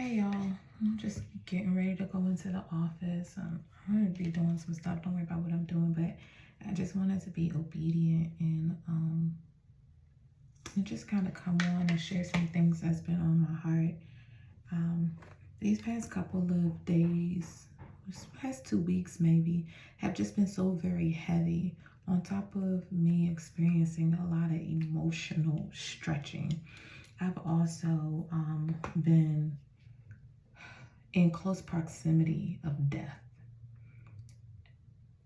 Hey y'all, I'm just getting ready to go into the office. I'm gonna be doing some stuff. Don't worry about what I'm doing, but I just wanted to be obedient and just kind of come on and share some things that's been on my heart. These past couple of days, this past 2 weeks maybe, have just been so very heavy. On top of me experiencing a lot of emotional stretching, I've also been in close proximity of death.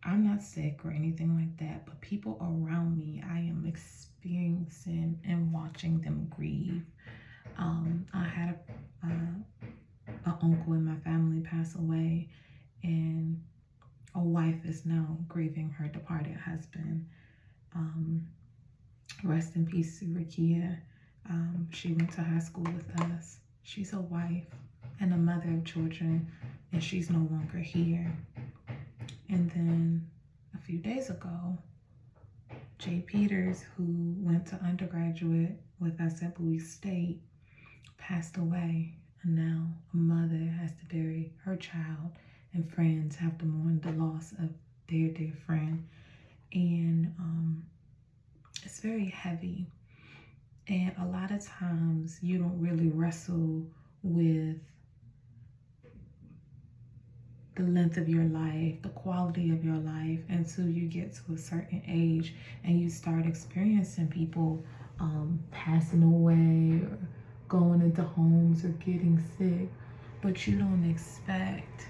I'm not sick or anything like that, but people around me, I am experiencing and watching them grieve. I had a uncle in my family pass away, and a wife is now grieving her departed husband. Rest in peace to Rakia. She went to high school with us. She's a wife and a mother of children, and she's no longer here. And then a few days ago, Jay Peters, who went to undergraduate with us at Bowie State, passed away. And now a mother has to bury her child, and friends have to mourn the loss of their dear friend. And it's very heavy. And a lot of times you don't really wrestle with the length of your life, the quality of your life, until you get to a certain age and you start experiencing people passing away or going into homes or getting sick, but you don't expect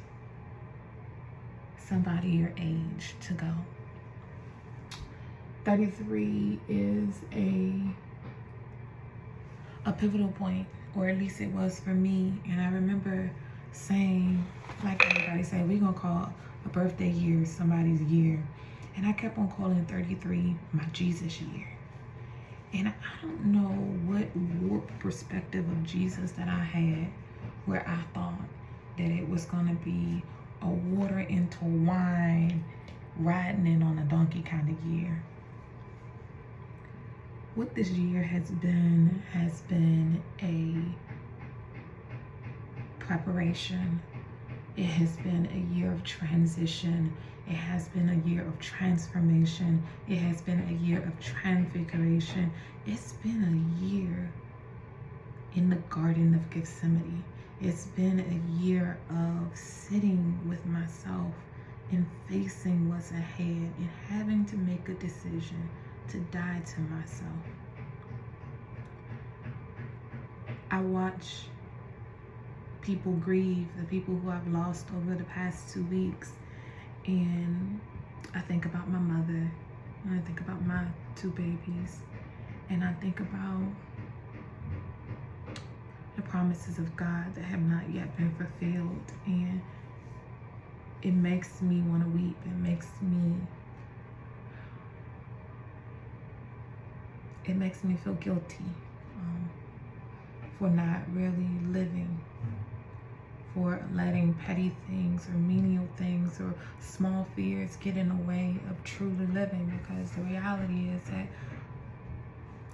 somebody your age to go. 33 is a pivotal point, or at least it was for me. And I remember saying, like everybody say, we're gonna call a birthday year somebody's year. And I kept on calling 33 my Jesus year. And I don't know what warped perspective of Jesus that I had, where I thought that it was gonna be a water into wine, riding in on a donkey kind of year. What this year has been a preparation. It has been a year of transition. It has been a year of transformation. It has been a year of transfiguration. It's been a year in the Garden of Gethsemane. It's been a year of sitting with myself and facing what's ahead and having to make a decision to die to myself. I watch people grieve, the people who I've lost over the past 2 weeks, and I think about my mother, and I think about my 2 babies, and I think about the promises of God that have not yet been fulfilled, and it makes me want to weep. It makes me feel guilty for not really living, for letting petty things or menial things or small fears get in the way of truly living. Because the reality is that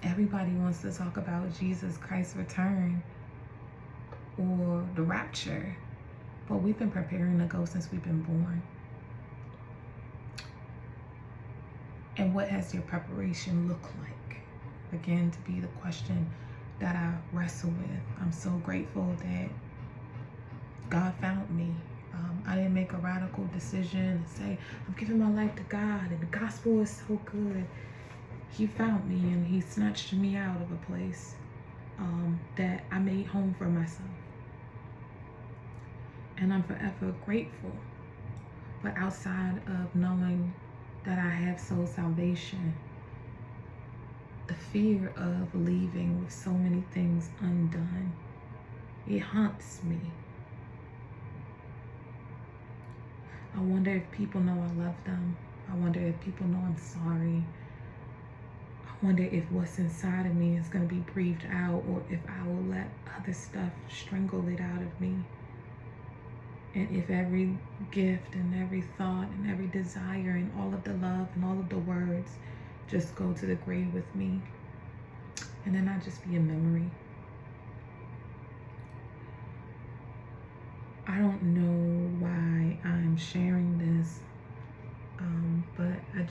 everybody wants to talk about Jesus Christ's return or the rapture, but we've been preparing to go since we've been born. And what has your preparation look like? Again, to be the question that I wrestle with. I'm so grateful that God found me. I didn't make a radical decision and say, I'm giving my life to God and the gospel is so good. He found me and he snatched me out of a place that I made home for myself. And I'm forever grateful. But outside of knowing that I have soul salvation, the fear of leaving with so many things undone, it haunts me. I wonder if people know I love them. I wonder if people know I'm sorry. I wonder if what's inside of me is going to be breathed out, or if I will let other stuff strangle it out of me. And if every gift and every thought and every desire and all of the love and all of the words just go to the grave with me, and then I just be a memory.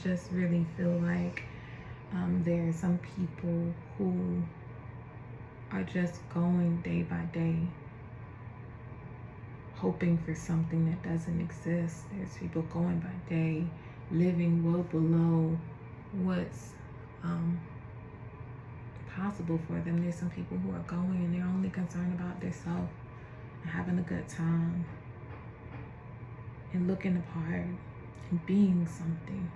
just really feel like there are some people who are just going day by day, hoping for something that doesn't exist. There's people going by day, living well below what's possible for them. There's some people who are going and they're only concerned about themselves and having a good time and looking the part and being something.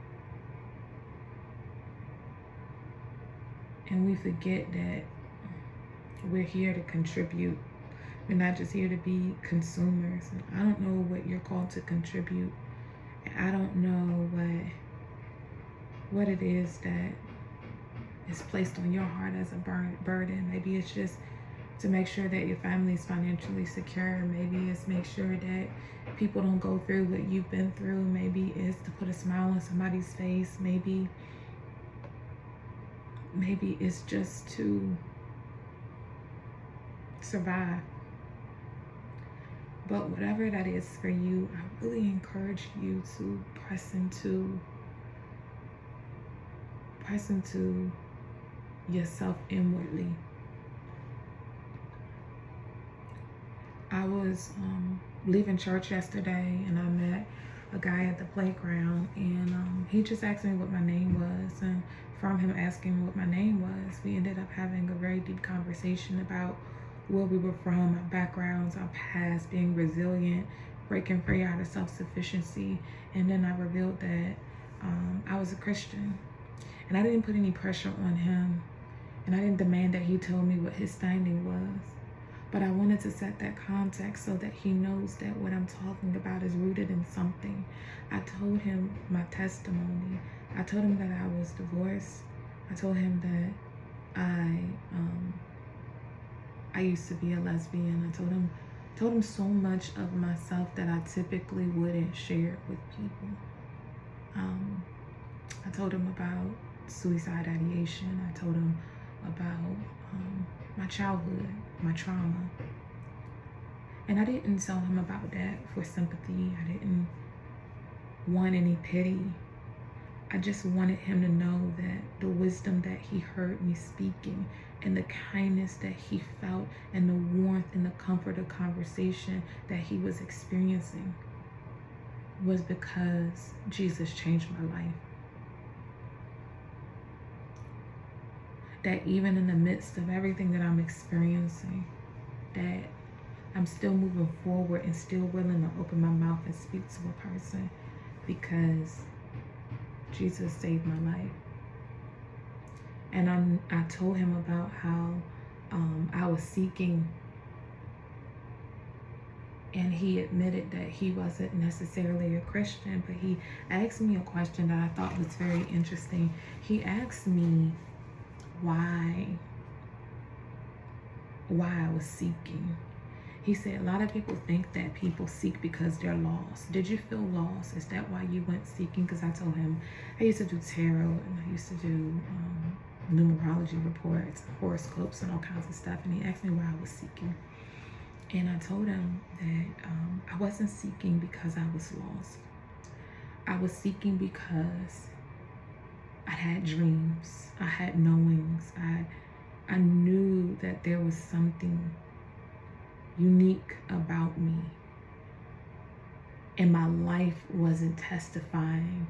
And we forget that we're here to contribute. We're not just here to be consumers. I don't know what you're called to contribute. I don't know what it is that is placed on your heart as a burden. Maybe it's just to make sure that your family is financially secure. Maybe it's make sure that people don't go through what you've been through. Maybe it's to put a smile on somebody's face. Maybe it's just to survive. But whatever that is for you, I really encourage you to press into yourself inwardly. I was leaving church yesterday and I met a guy at the playground, and he just asked me what my name was, and from him asking what my name was, we ended up having a very deep conversation about where we were from, our backgrounds, our past, being resilient, breaking free out of self-sufficiency. And then I revealed that I was a Christian, and I didn't put any pressure on him, and I didn't demand that he tell me what his standing was. But I wanted to set that context so that he knows that what I'm talking about is rooted in something. I told him my testimony. I told him that I was divorced. I told him that I used to be a lesbian. I told him so much of myself that I typically wouldn't share with people. I told him about suicide ideation. I told him about my childhood, my trauma. And I didn't tell him about that for sympathy. I didn't want any pity. I just wanted him to know that the wisdom that he heard me speaking and the kindness that he felt and the warmth and the comfort of conversation that he was experiencing was because Jesus changed my life. That even in the midst of everything that I'm experiencing, that I'm still moving forward and still willing to open my mouth and speak to a person because Jesus saved my life. And I told him about how I was seeking, and he admitted that he wasn't necessarily a Christian, but he asked me a question that I thought was very interesting. He asked me why I was seeking. He said, a lot of people think that people seek because they're lost. Did you feel lost? Is that why you went seeking? Because I told him I used to do tarot, and I used to do numerology reports, horoscopes, and all kinds of stuff. And he asked me why I was seeking. And I told him that I wasn't seeking because I was lost. I was seeking because I had dreams. I had knowings. I knew that there was something unique about me, and my life wasn't testifying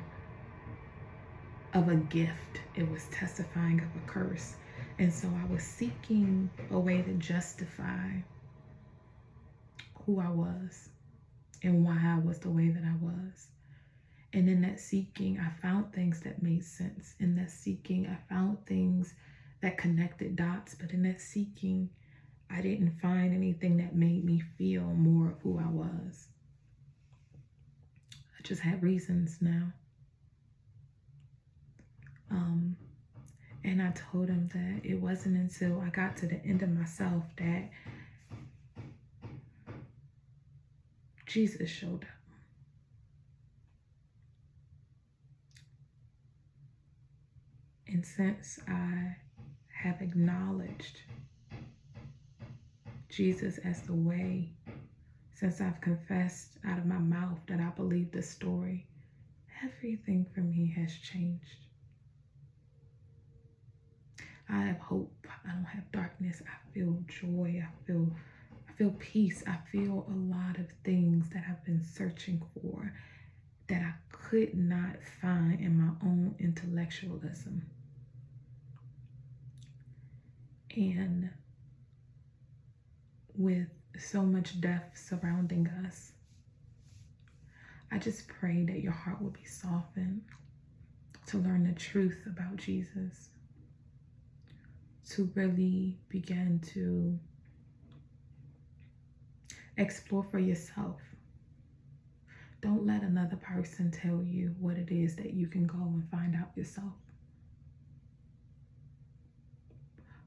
of a gift, it was testifying of a curse. And so I was seeking a way to justify who I was and why I was the way that I was. And in that seeking, I found things that made sense. In that seeking, I found things that connected dots. But in that seeking, I didn't find anything that made me feel more of who I was. I just had reasons now. And I told him that it wasn't until I got to the end of myself that Jesus showed up. And since I have acknowledged Jesus as the way, since I've confessed out of my mouth that I believe this story everything for me has changed. I have hope. I don't have darkness. I feel joy. I feel peace. I feel a lot of things that I've been searching for that I could not find in my own intellectualism. And with so much death surrounding us, I just pray that your heart will be softened to learn the truth about Jesus, to really begin to explore for yourself. Don't let another person tell you what it is that you can go and find out yourself.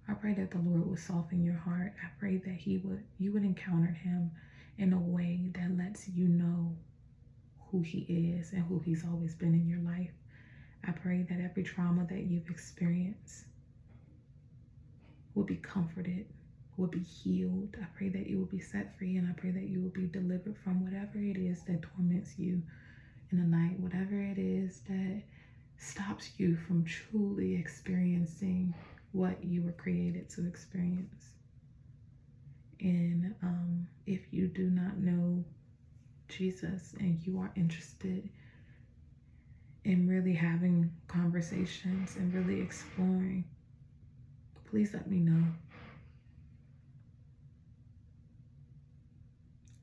I pray that the Lord will soften your heart. I pray that you would encounter him in a way that lets you know who he is and who he's always been in your life. I pray that every trauma that you've experienced will be comforted, will be healed. I pray that you will be set free, and I pray that you will be delivered from whatever it is that torments you in the night, whatever it is that stops you from truly experiencing what you were created to experience. And if you do not know Jesus and you are interested in really having conversations and really exploring, please let me know.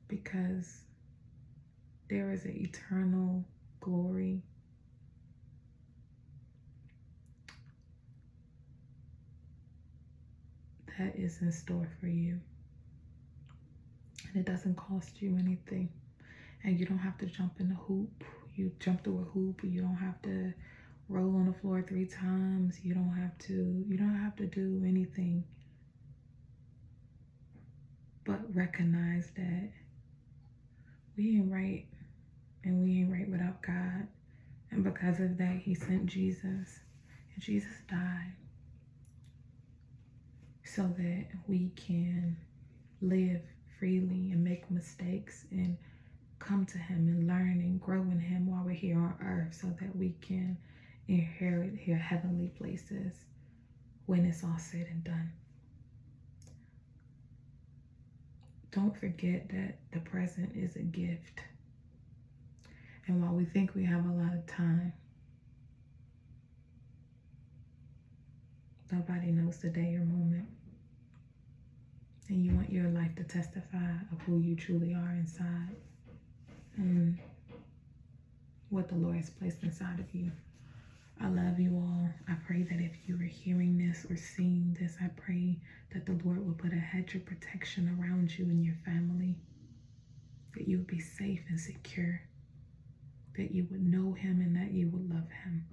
Because there is an eternal glory that is in store for you. And it doesn't cost you anything. And you don't have to jump in the hoop. You jump through a hoop. You don't have to roll on the floor 3 times. You don't have to do anything but recognize that we ain't right, and we ain't right without God. And because of that, he sent Jesus, and Jesus died so that we can live freely and make mistakes and come to him and learn and grow in him while we're here on earth, so that we can inherit your heavenly places when it's all said and done. Don't forget that the present is a gift. And while we think we have a lot of time, nobody knows the day or moment. And you want your life to testify of who you truly are inside and what the Lord has placed inside of you. I love you all. I pray that if you are hearing this or seeing this, I pray that the Lord will put a hedge of protection around you and your family, that you would be safe and secure, that you would know him and that you would love him,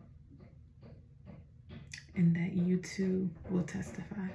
and that you too will testify.